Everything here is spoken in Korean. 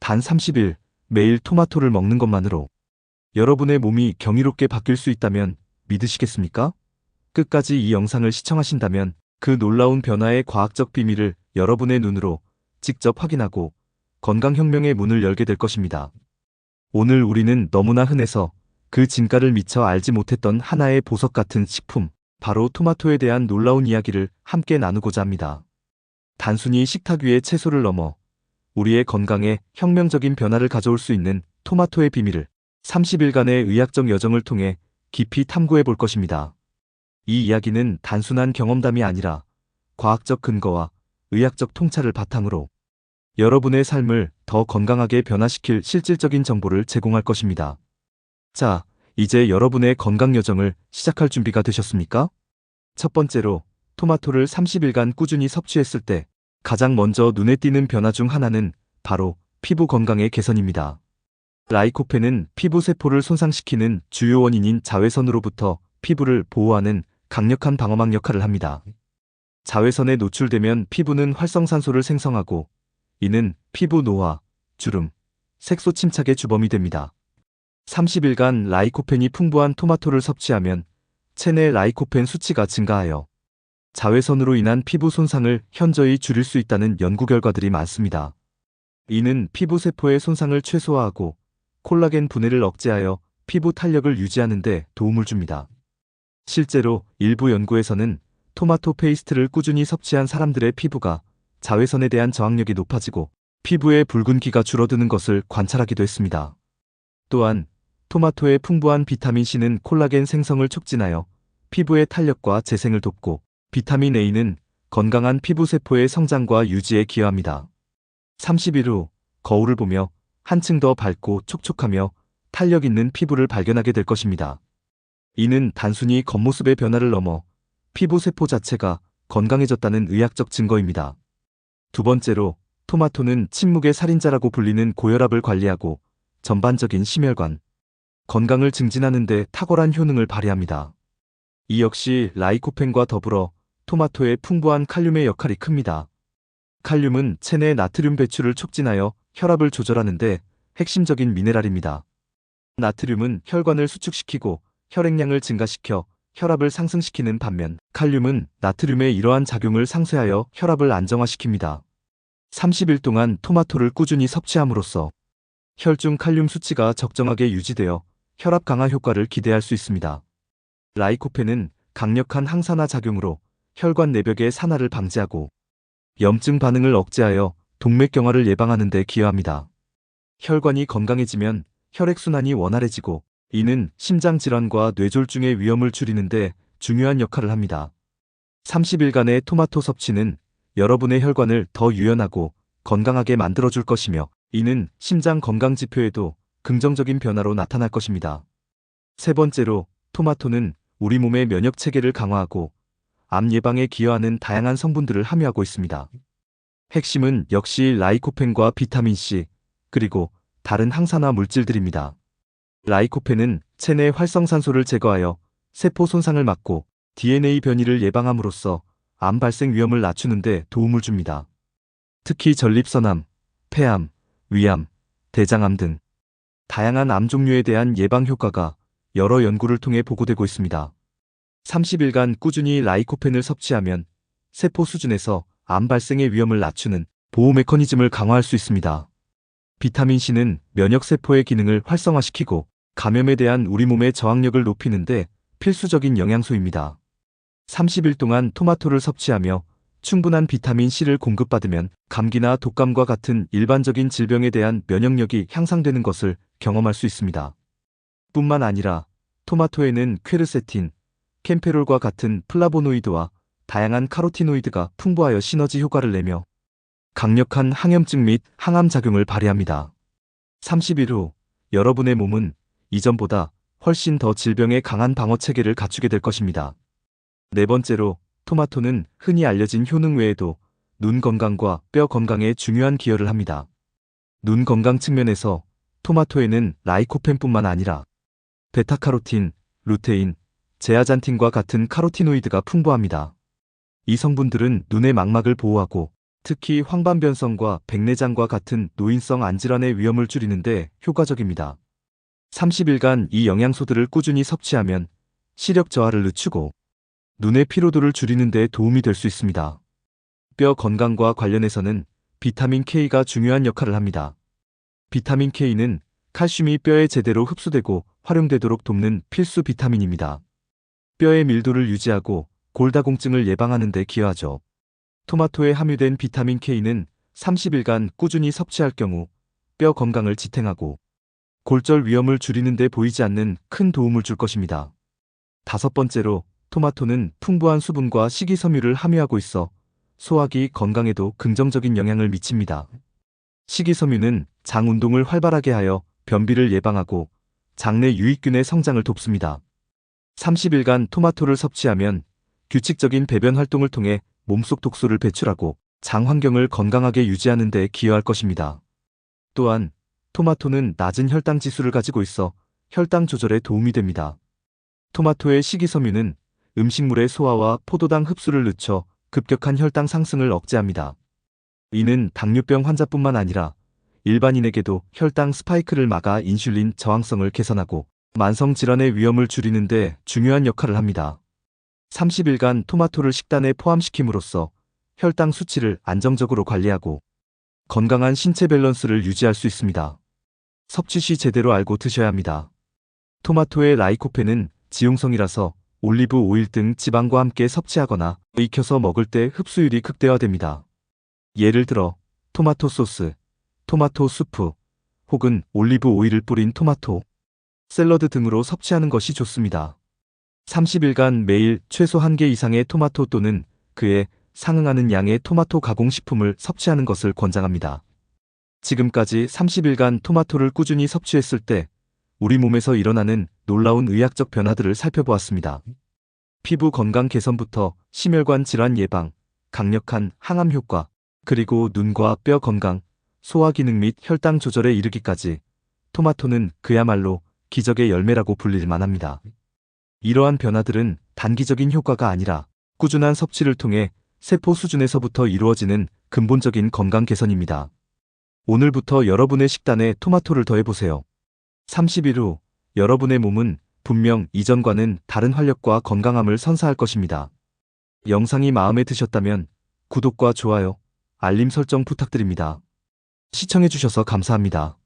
단 30일 매일 토마토를 먹는 것만으로 여러분의 몸이 경이롭게 바뀔 수 있다면 믿으시겠습니까? 끝까지 이 영상을 시청하신다면 그 놀라운 변화의 과학적 비밀을 여러분의 눈으로 직접 확인하고 건강혁명의 문을 열게 될 것입니다. 오늘 우리는 너무나 흔해서 그 진가를 미처 알지 못했던 하나의 보석 같은 식품, 바로 토마토에 대한 놀라운 이야기를 함께 나누고자 합니다. 단순히 식탁 위의 채소를 넘어 우리의 건강에 혁명적인 변화를 가져올 수 있는 토마토의 비밀을 30일간의 의학적 여정을 통해 깊이 탐구해 볼 것입니다. 이 이야기는 단순한 경험담이 아니라 과학적 근거와 의학적 통찰을 바탕으로 여러분의 삶을 더 건강하게 변화시킬 실질적인 정보를 제공할 것입니다. 자, 이제 여러분의 건강 여정을 시작할 준비가 되셨습니까? 첫 번째로, 토마토를 30일간 꾸준히 섭취했을 때 가장 먼저 눈에 띄는 변화 중 하나는 바로 피부 건강의 개선입니다. 라이코펜은 피부 세포를 손상시키는 주요 원인인 자외선으로부터 피부를 보호하는 강력한 방어막 역할을 합니다. 자외선에 노출되면 피부는 활성산소를 생성하고 이는 피부 노화, 주름, 색소 침착의 주범이 됩니다. 30일간 라이코펜이 풍부한 토마토를 섭취하면 체내 라이코펜 수치가 증가하여 자외선으로 인한 피부 손상을 현저히 줄일 수 있다는 연구 결과들이 많습니다. 이는 피부 세포의 손상을 최소화하고 콜라겐 분해를 억제하여 피부 탄력을 유지하는 데 도움을 줍니다. 실제로 일부 연구에서는 토마토 페이스트를 꾸준히 섭취한 사람들의 피부가 자외선에 대한 저항력이 높아지고 피부의 붉은기가 줄어드는 것을 관찰하기도 했습니다. 또한 토마토의 풍부한 비타민C는 콜라겐 생성을 촉진하여 피부의 탄력과 재생을 돕고 비타민 A는 건강한 피부 세포의 성장과 유지에 기여합니다. 30일 후 거울을 보며 한층 더 밝고 촉촉하며 탄력 있는 피부를 발견하게 될 것입니다. 이는 단순히 겉모습의 변화를 넘어 피부 세포 자체가 건강해졌다는 의학적 증거입니다. 두 번째로, 토마토는 침묵의 살인자라고 불리는 고혈압을 관리하고 전반적인 심혈관, 건강을 증진하는 데 탁월한 효능을 발휘합니다. 이 역시 라이코펜과 더불어 토마토의 풍부한 칼륨의 역할이 큽니다. 칼륨은 체내 나트륨 배출을 촉진하여 혈압을 조절하는 데 핵심적인 미네랄입니다. 나트륨은 혈관을 수축시키고 혈액량을 증가시켜 혈압을 상승시키는 반면 칼륨은 나트륨의 이러한 작용을 상쇄하여 혈압을 안정화시킵니다. 30일 동안 토마토를 꾸준히 섭취함으로써 혈중 칼륨 수치가 적정하게 유지되어 혈압 강화 효과를 기대할 수 있습니다. 라이코펜은 강력한 항산화 작용으로 혈관 내벽의 산화를 방지하고 염증 반응을 억제하여 동맥경화를 예방하는 데 기여합니다. 혈관이 건강해지면 혈액순환이 원활해지고 이는 심장질환과 뇌졸중의 위험을 줄이는 데 중요한 역할을 합니다. 30일간의 토마토 섭취는 여러분의 혈관을 더 유연하고 건강하게 만들어줄 것이며 이는 심장 건강 지표에도 긍정적인 변화로 나타날 것입니다. 세 번째로, 토마토는 우리 몸의 면역 체계를 강화하고 암 예방에 기여하는 다양한 성분들을 함유하고 있습니다. 핵심은 역시 라이코펜과 비타민C, 그리고 다른 항산화 물질들입니다. 라이코펜은 체내 활성산소를 제거하여 세포 손상을 막고 DNA 변이를 예방함으로써 암 발생 위험을 낮추는 데 도움을 줍니다. 특히 전립선암, 폐암, 위암, 대장암 등 다양한 암 종류에 대한 예방 효과가 여러 연구를 통해 보고되고 있습니다. 30일간 꾸준히 라이코펜을 섭취하면 세포 수준에서 암 발생의 위험을 낮추는 보호 메커니즘을 강화할 수 있습니다. 비타민C는 면역세포의 기능을 활성화시키고 감염에 대한 우리 몸의 저항력을 높이는 데 필수적인 영양소입니다. 30일 동안 토마토를 섭취하며 충분한 비타민C를 공급받으면 감기나 독감과 같은 일반적인 질병에 대한 면역력이 향상되는 것을 경험할 수 있습니다. 뿐만 아니라 토마토에는 퀘르세틴, 캠페롤과 같은 플라보노이드와 다양한 카로티노이드가 풍부하여 시너지 효과를 내며 강력한 항염증 및 항암 작용을 발휘합니다. 30일 후 여러분의 몸은 이전보다 훨씬 더 질병에 강한 방어 체계를 갖추게 될 것입니다. 네 번째로, 토마토는 흔히 알려진 효능 외에도 눈 건강과 뼈 건강에 중요한 기여를 합니다. 눈 건강 측면에서 토마토에는 라이코펜뿐만 아니라 베타카로틴, 루테인, 제아잔틴과 같은 카로티노이드가 풍부합니다. 이 성분들은 눈의 망막을 보호하고 특히 황반변성과 백내장과 같은 노인성 안질환의 위험을 줄이는데 효과적입니다. 30일간 이 영양소들을 꾸준히 섭취하면 시력 저하를 늦추고 눈의 피로도를 줄이는 데 도움이 될 수 있습니다. 뼈 건강과 관련해서는 비타민 K가 중요한 역할을 합니다. 비타민 K는 칼슘이 뼈에 제대로 흡수되고 활용되도록 돕는 필수 비타민입니다. 뼈의 밀도를 유지하고 골다공증을 예방하는 데 기여하죠. 토마토에 함유된 비타민 K는 30일간 꾸준히 섭취할 경우 뼈 건강을 지탱하고 골절 위험을 줄이는 데 보이지 않는 큰 도움을 줄 것입니다. 다섯 번째로, 토마토는 풍부한 수분과 식이섬유를 함유하고 있어 소화기 건강에도 긍정적인 영향을 미칩니다. 식이섬유는 장 운동을 활발하게 하여 변비를 예방하고 장내 유익균의 성장을 돕습니다. 30일간 토마토를 섭취하면 규칙적인 배변 활동을 통해 몸속 독소를 배출하고 장 환경을 건강하게 유지하는 데 기여할 것입니다. 또한 토마토는 낮은 혈당 지수를 가지고 있어 혈당 조절에 도움이 됩니다. 토마토의 식이섬유는 음식물의 소화와 포도당 흡수를 늦춰 급격한 혈당 상승을 억제합니다. 이는 당뇨병 환자뿐만 아니라 일반인에게도 혈당 스파이크를 막아 인슐린 저항성을 개선하고 만성 질환의 위험을 줄이는 데 중요한 역할을 합니다. 30일간 토마토를 식단에 포함시킴으로써 혈당 수치를 안정적으로 관리하고 건강한 신체 밸런스를 유지할 수 있습니다. 섭취 시 제대로 알고 드셔야 합니다. 토마토의 라이코펜은 지용성이라서 올리브 오일 등 지방과 함께 섭취하거나 익혀서 먹을 때 흡수율이 극대화됩니다. 예를 들어 토마토 소스, 토마토 수프, 혹은 올리브 오일을 뿌린 토마토 샐러드 등으로 섭취하는 것이 좋습니다. 30일간 매일 최소 1개 이상의 토마토 또는 그에 상응하는 양의 토마토 가공식품을 섭취하는 것을 권장합니다. 지금까지 30일간 토마토를 꾸준히 섭취했을 때 우리 몸에서 일어나는 놀라운 의학적 변화들을 살펴보았습니다. 피부 건강 개선부터 심혈관 질환 예방, 강력한 항암 효과, 그리고 눈과 뼈 건강, 소화 기능 및 혈당 조절에 이르기까지 토마토는 그야말로 기적의 열매라고 불릴 만합니다. 이러한 변화들은 단기적인 효과가 아니라 꾸준한 섭취를 통해 세포 수준에서부터 이루어지는 근본적인 건강 개선입니다. 오늘부터 여러분의 식단에 토마토를 더해보세요. 30일 후 여러분의 몸은 분명 이전과는 다른 활력과 건강함을 선사할 것입니다. 영상이 마음에 드셨다면 구독과 좋아요, 알림 설정 부탁드립니다. 시청해주셔서 감사합니다.